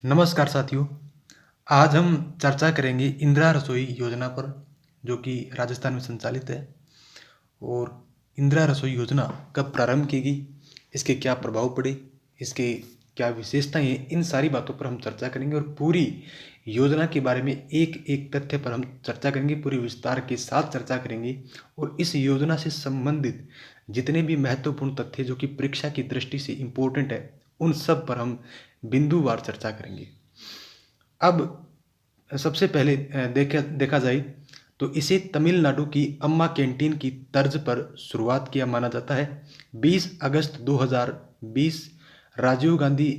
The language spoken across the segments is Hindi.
नमस्कार साथियों। आज हम चर्चा करेंगे इंदिरा रसोई योजना पर, जो कि राजस्थान में संचालित है। और इंदिरा रसोई योजना कब प्रारंभ की गई, इसके क्या प्रभाव पड़े, इसके क्या विशेषताएं हैं, इन सारी बातों पर हम चर्चा करेंगे। और पूरी योजना के बारे में एक एक तथ्य पर हम चर्चा करेंगे, पूरी विस्तार के साथ चर्चा करेंगे। और इस योजना से संबंधित जितने भी महत्वपूर्ण तथ्य जो कि परीक्षा की दृष्टि से इम्पोर्टेंट है, उन सब पर हम बिंदुवार चर्चा करेंगे। अब सबसे पहले देखा देखा जाए तो इसे तमिलनाडु की अम्मा कैंटीन की तर्ज पर शुरुआत किया माना जाता है। 20 अगस्त 2020 राजीव गांधी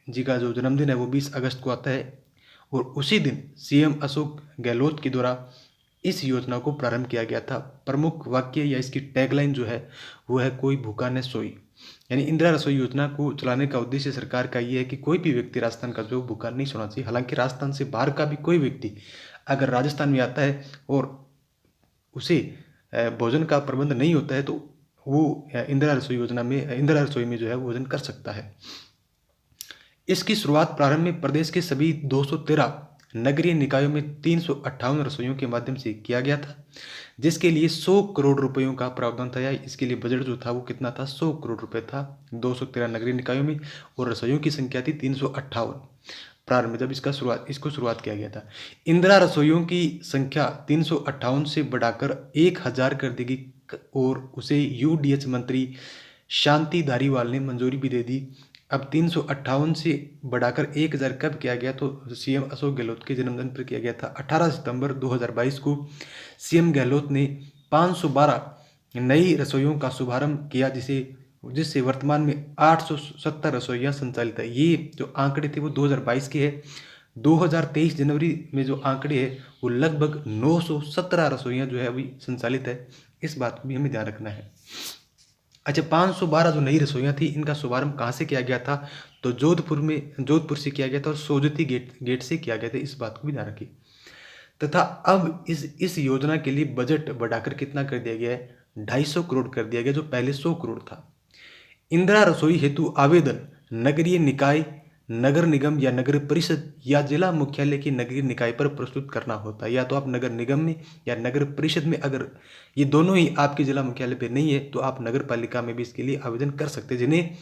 जी का जो जन्मदिन है वो 20 अगस्त को आता है। और उसी दिन सीएम अशोक गहलोत के द्वारा इस योजना को प्रारंभ किया गया था। प्रमुख वाक्य या इसकी टैगलाइन जो है वो है, कोई भूखा न सोई। यानी इंदिरा रसोई योजना को चलाने का उद्देश्य सरकार का ये है कि कोई भी व्यक्ति राजस्थान का जो भूखा नहीं सोना चाहिए। हालांकि राजस्थान से बाहर का भी कोई व्यक्ति अगर राजस्थान में आता है और उसे भोजन का प्रबंध नहीं होता है, तो वो इंदिरा रसोई में जो है भोजन कर सकता है। इसकी शुरुआत प्रारंभ में प्रदेश के सभी 213 नगरीय निकायों में 358 रसोइयों के माध्यम से किया गया था, जिसके लिए 100 करोड़ रुपयों का प्रावधान था। या इसके लिए बजट जो था वो कितना था, 100 करोड़ रुपए था 213 नगरीय निकायों में। और रसोइयों की संख्या थी 358 प्रारंभ में, जब इसको शुरुआत किया गया था। इंदिरा रसोइयों की संख्या 358 से बढ़ाकर 1000 कर दी गई। और उसे यूडीएच मंत्री शांति धारीवाल ने मंजूरी भी दे दी। अब 358 से बढ़ाकर 1000 कब किया गया, तो सीएम अशोक गहलोत के जन्मदिन पर किया गया था। 18 सितंबर 2022 को सीएम गहलोत ने 512 नई रसोइयों का शुभारंभ किया, जिससे वर्तमान में 870 रसोइयां संचालित है। ये जो आंकड़े थे वो 2022 के है। 2023 जनवरी में जो आंकड़े है वो लगभग 917 रसोइयां जो है अभी संचालित है। इस बात को भी हमें ध्यान रखना है। अच्छा, 512 जो नई रसोइयां थी, इनका शुभारंभ कहाँ से किया गया था, तो जोधपुर से किया गया था और सोजती गेट से किया गया था। इस बात को भी ध्यान रखिए। तथा अब इस योजना के लिए बजट बढ़ाकर कितना कर दिया गया है, 250 करोड़ कर दिया गया, जो पहले 100 करोड़ था। इंदिरा रसोई हेतु आवेदन नगरीय निकाय, नगर निगम या नगर परिषद या जिला मुख्यालय की नगरीय निकाय पर प्रस्तुत करना होता है। या तो आप नगर निगम में या नगर परिषद में, अगर ये दोनों ही आपके जिला मुख्यालय पे नहीं है, तो आप नगर पालिका में भी इसके लिए आवेदन कर सकते हैं, जिन्हें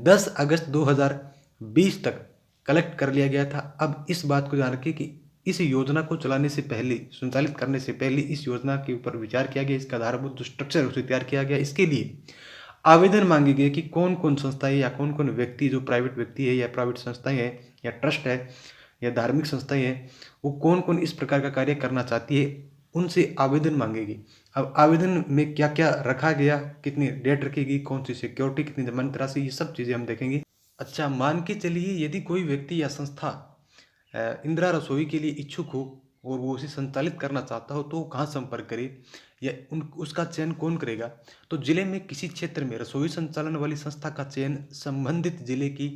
10 अगस्त 2020 तक कलेक्ट कर लिया गया था। अब इस बात को ध्यान रखिए कि इस योजना को चलाने से पहले, संचालित करने से पहले इस योजना के ऊपर विचार किया गया, इसका आधारभूत जो स्ट्रक्चर है उसे तैयार किया गया। इसके लिए आवेदन मांगे गए कि कौन कौन संस्थाएं या कौन कौन व्यक्ति, जो प्राइवेट व्यक्ति है या प्राइवेट संस्थाएं हैं या ट्रस्ट है या धार्मिक संस्थाएं हैं, वो कौन कौन इस प्रकार का कार्य करना चाहती है, उनसे आवेदन मांगेगी। अब आवेदन में क्या क्या रखा गया, कितनी डेट रखेगी, कौन सी सिक्योरिटी, कितनी जमानत राशि, ये सब चीज़ें हम देखेंगे। अच्छा, मान के चलिए यदि कोई व्यक्ति या संस्था इंदिरा रसोई के लिए इच्छुक हो और वो उसे संचालित करना चाहता हो, तो वो कहाँ संपर्क करे या उसका चयन कौन करेगा, तो जिले में किसी क्षेत्र में रसोई संचालन वाली संस्था का चयन संबंधित जिले की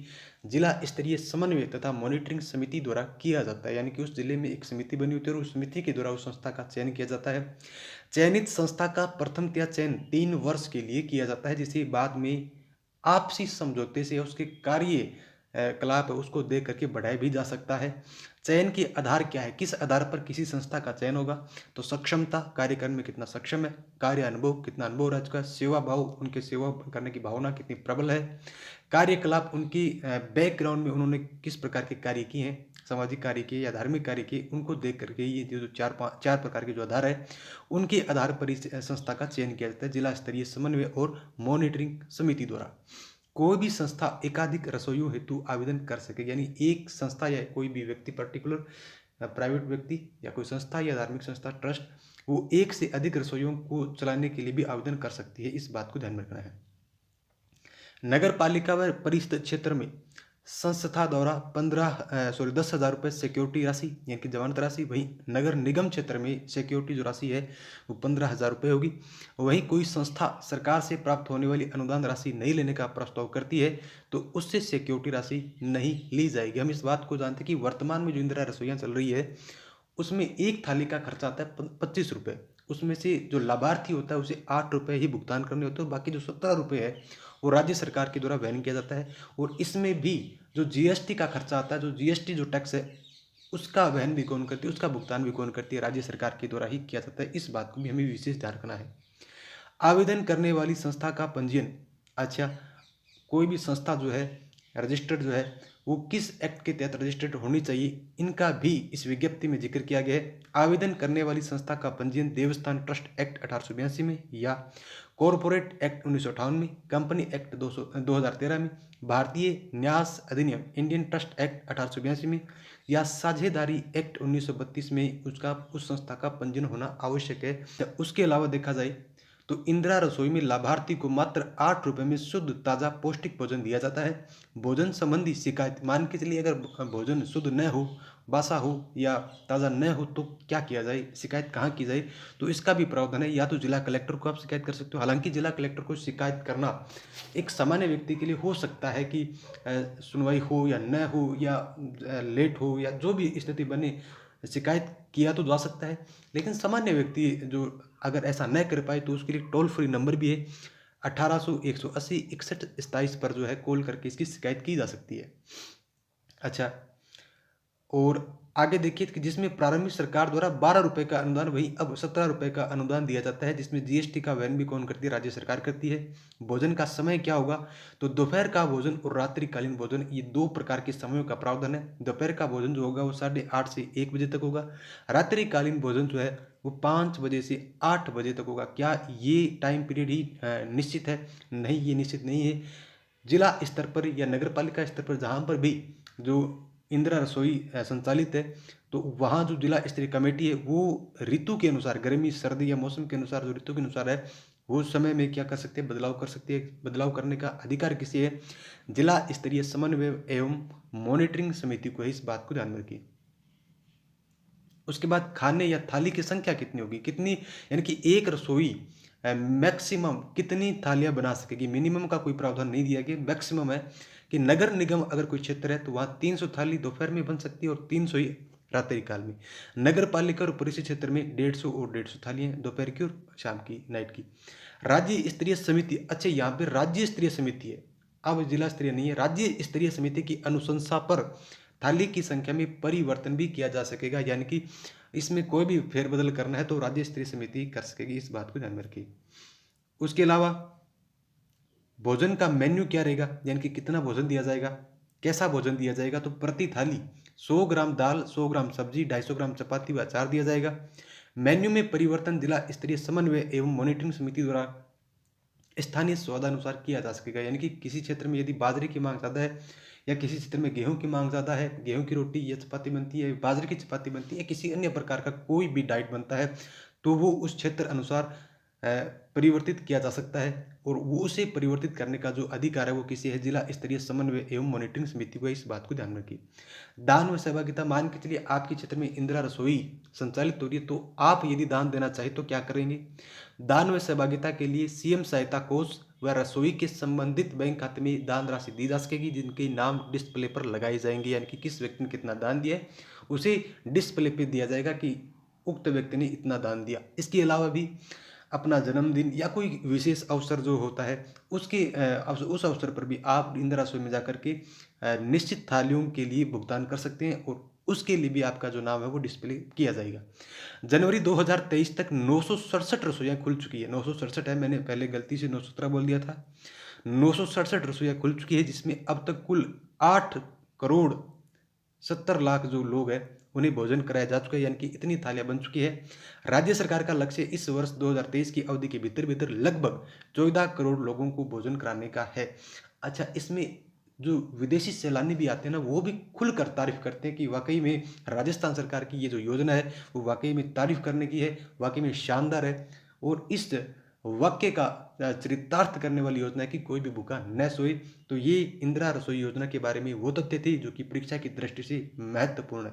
जिला स्तरीय समन्वय तथा मॉनिटरिंग समिति द्वारा किया जाता है। यानी कि उस जिले में एक समिति बनी होती है और उस समिति के द्वारा उस संस्था का चयन किया जाता है। चयनित संस्था का प्रथमतया चयन 3 वर्ष के लिए किया जाता है, जिसे बाद में आपसी समझौते से उसके कार्य कलाप है उसको देख करके बढ़ाया भी जा सकता है। चयन के आधार क्या है, किस आधार पर किसी संस्था का चयन होगा, तो सक्षमता, कार्य करने में कितना सक्षम है, कार्य अनुभव, कितना अनुभव रह चुका है, सेवा भाव, उनके सेवा करने की भावना कितनी प्रबल है, कार्यकलाप, उनकी बैकग्राउंड में उन्होंने किस प्रकार के कार्य किए हैं, सामाजिक कार्य किए या धार्मिक कार्य किए, उनको देख करके ये जो चार प्रकार के जो आधार है, उनके आधार पर इस संस्था का चयन किया जाता है जिला स्तरीय समन्वय और मॉनिटरिंग समिति द्वारा। कोई भी संस्था एकाधिक रसोइयों हेतु आवेदन कर सके, यानी एक संस्था या कोई भी व्यक्ति, पर्टिकुलर प्राइवेट व्यक्ति या कोई संस्था या धार्मिक संस्था, ट्रस्ट, वो एक से अधिक रसोइयों को चलाने के लिए भी आवेदन कर सकती है। इस बात को ध्यान में रखना है। नगर पालिका व परिषद क्षेत्र में संस्था द्वारा 10,000 रुपये सिक्योरिटी राशि यानी कि जमानत राशि। वहीं नगर निगम क्षेत्र में सिक्योरिटी जो राशि है वो 15,000 रुपये होगी। वहीं कोई संस्था सरकार से प्राप्त होने वाली अनुदान राशि नहीं लेने का प्रस्ताव करती है तो उससे सिक्योरिटी राशि नहीं ली जाएगी। हम इस बात को जानते हैं कि वर्तमान में जो इंदिरा रसोइयाँ चल रही है उसमें एक थाली का खर्चा आता है 25 रुपये। उसमें से जो लाभार्थी होता है उसे 8 रुपये ही भुगतान करने होते हैं, बाकी जो 17 रुपये है वो राज्य सरकार के द्वारा वहन किया जाता है। और इसमें भी जो जीएसटी का खर्चा आता है, जो जीएसटी जो टैक्स है, उसका वहन भी कौन करती है, उसका भुगतान भी कौन करती है, राज्य सरकार के द्वारा ही किया जाता है। इस बात को भी हमें विशेष ध्यान रखना है। आवेदन करने वाली संस्था का पंजीयन। अच्छा, कोई भी संस्था जो है रजिस्टर्ड जो है वो किस एक्ट के तहत रजिस्टर्ड होनी चाहिए, इनका भी इस विज्ञप्ति में जिक्र किया गया है। आवेदन करने वाली संस्था का पंजीयन देवस्थान ट्रस्ट एक्ट 1882 में, या कॉरपोरेट एक्ट 1958 में, कंपनी एक्ट 2013 में, भारतीय न्यास अधिनियम इंडियन ट्रस्ट एक्ट 1882 में, या साझेदारी एक्ट 1932 में उसका उस संस्था का पंजीयन होना आवश्यक है। उसके अलावा देखा जाए तो इंदिरा रसोई में लाभार्थी को मात्र 8 रुपये में शुद्ध ताज़ा पौष्टिक भोजन दिया जाता है। भोजन संबंधी शिकायत, मान के चलिए अगर भोजन शुद्ध न हो, बासा हो या ताज़ा न हो तो क्या किया जाए, शिकायत कहाँ की जाए, तो इसका भी प्रावधान है। या तो जिला कलेक्टर को आप शिकायत कर सकते हो। हालांकि जिला कलेक्टर को शिकायत करना एक सामान्य व्यक्ति के लिए हो सकता है कि सुनवाई हो या न हो, या लेट हो, या जो भी स्थिति बने, शिकायत किया तो जा सकता है। लेकिन सामान्य व्यक्ति जो अगर ऐसा न कर पाए तो उसके लिए टोल फ्री नंबर भी है 1800 180 61 27 पर जो है कॉल करके इसकी शिकायत की जा सकती है। अच्छा, और आगे देखिए कि जिसमें प्रारंभिक सरकार द्वारा 12 रुपये का अनुदान, वहीं अब 17 रुपये का अनुदान दिया जाता है, जिसमें जीएसटी का वहन भी कौन करती है, राज्य सरकार करती है। भोजन का समय क्या होगा, तो दोपहर का भोजन और रात्रिकालीन भोजन, ये 2 प्रकार के समयों का प्रावधान है। दोपहर का भोजन जो होगा वो 8:30 से 1 बजे तक होगा। रात्रिकालीन भोजन जो है वो 5 बजे से 8 बजे तक होगा। क्या ये टाइम पीरियड ही निश्चित है? नहीं, ये निश्चित नहीं है। जिला स्तर पर या नगर पालिका स्तर पर जहाँ पर भी जो इंदिरा रसोई संचालित है, तो वहाँ जो जिला स्तरीय कमेटी है वो ऋतु के अनुसार, गर्मी सर्दी या मौसम के अनुसार, जो ऋतु के अनुसार है वो समय में क्या कर सकते हैं, बदलाव कर सकती है। बदलाव करने का अधिकार किसी है, जिला स्तरीय समन्वय एवं मॉनिटरिंग समिति को है। इस बात को ध्यान में रखिए। उसके बाद खाने या थाली की संख्या कितनी होगी, कितनी, यानी कि एक रसोई मैक्सिमम कितनी थालियां बना सकेगी। मिनिमम का कोई प्रावधान नहीं दिया गया, मैक्सिमम है कि नगर निगम अगर कोई क्षेत्र है तो वहाँ 300 थाली दोपहर में बन सकती है और 300 ही रात्रि काल में। नगर पालिका और परिषद क्षेत्र में 150 और 150 थालियां दोपहर की और शाम की, नाइट की। राज्य स्तरीय समिति, अच्छा यहाँ पे राज्य स्तरीय समिति है, अब जिला स्तरीय नहीं है। राज्य स्तरीय समिति की अनुशंसा पर थाली की संख्या में परिवर्तन भी किया जा सकेगा, यानी कि इसमें कोई भी फेरबदल करना है तो राज्य स्तरीय समिति कर सकेगी। इस बात को ध्यान में रखिए। उसके अलावा भोजन का मेन्यू क्या रहेगा, यानी कि कितना भोजन दिया जाएगा, कैसा भोजन दिया जाएगा, तो प्रति थाली 100 ग्राम दाल, 100 ग्राम सब्जी, 250 ग्राम चपाती व अचार दिया जाएगा। मेन्यू में परिवर्तन जिला स्तरीय समन्वय एवं मॉनिटरिंग समिति द्वारा स्थानीय स्वादानुसार किया जा सकेगा, यानी कि किसी क्षेत्र में यदि बाजरे की मांग ज़्यादा है या किसी क्षेत्र में गेहूं की मांग ज़्यादा है, गेहूं की रोटी या चपाती बनती है, बाजरे की चपाती बनती है, किसी अन्य प्रकार का कोई भी डाइट बनता है, तो वो उस क्षेत्र अनुसार परिवर्तित किया जा सकता है। और वो उसे परिवर्तित करने का जो अधिकार है वो किसी है, जिला स्तरीय समन्वय एवं मॉनिटरिंग समिति को। इस बात को ध्यान रखिए। दान व सहभागिता, मान के चलिए आपके क्षेत्र में इंदिरा रसोई संचालित हो रही है, तो आप यदि दान देना चाहे तो क्या करेंगे। दान व सहभागिता के लिए सीएम सहायता कोष व रसोई के संबंधित बैंक खाते में दान राशि दी जा सकेगी, जिनके नाम डिस्प्ले पर लगाए जाएंगे, यानी कि किस व्यक्ति ने कितना दान दिया है उसे डिस्प्ले पे दिया जाएगा कि उक्त व्यक्ति ने इतना दान दिया। इसके अलावा भी अपना जन्मदिन या कोई विशेष अवसर जो होता है उसके उस अवसर पर भी आप इंदिरा रसोई में जाकर के निश्चित थालियों के लिए भुगतान कर सकते हैं और उसके लिए भी आपका जो नाम है वो डिस्प्ले किया जाएगा। जनवरी 2023 तक 967 रसोइयाँ खुल चुकी है। 967 है, मैंने पहले गलती से 917 बोल दिया था। 967 रसोइयाँ खुल चुकी है, जिसमें अब तक कुल 8 करोड़ 70 लाख जो लोग हैं उन्हें भोजन कराया जा चुका है, यानी कि इतनी थालियां बन चुकी है। राज्य सरकार का लक्ष्य इस वर्ष 2023 की अवधि के भीतर भीतर लगभग 14 करोड़ लोगों को भोजन कराने का है। अच्छा, इसमें जो विदेशी सैलानी भी आते हैं ना, वो भी खुलकर तारीफ करते हैं कि वाकई में राजस्थान सरकार की ये जो योजना है वो वाकई में तारीफ करने की है, वाकई में शानदार है। और इस वाक्य का चरितार्थ करने वाली योजना है कि कोई भी भूखा न सोए। तो ये इंदिरा रसोई योजना के बारे में वो तथ्य थे जो कि परीक्षा की दृष्टि से महत्वपूर्ण है।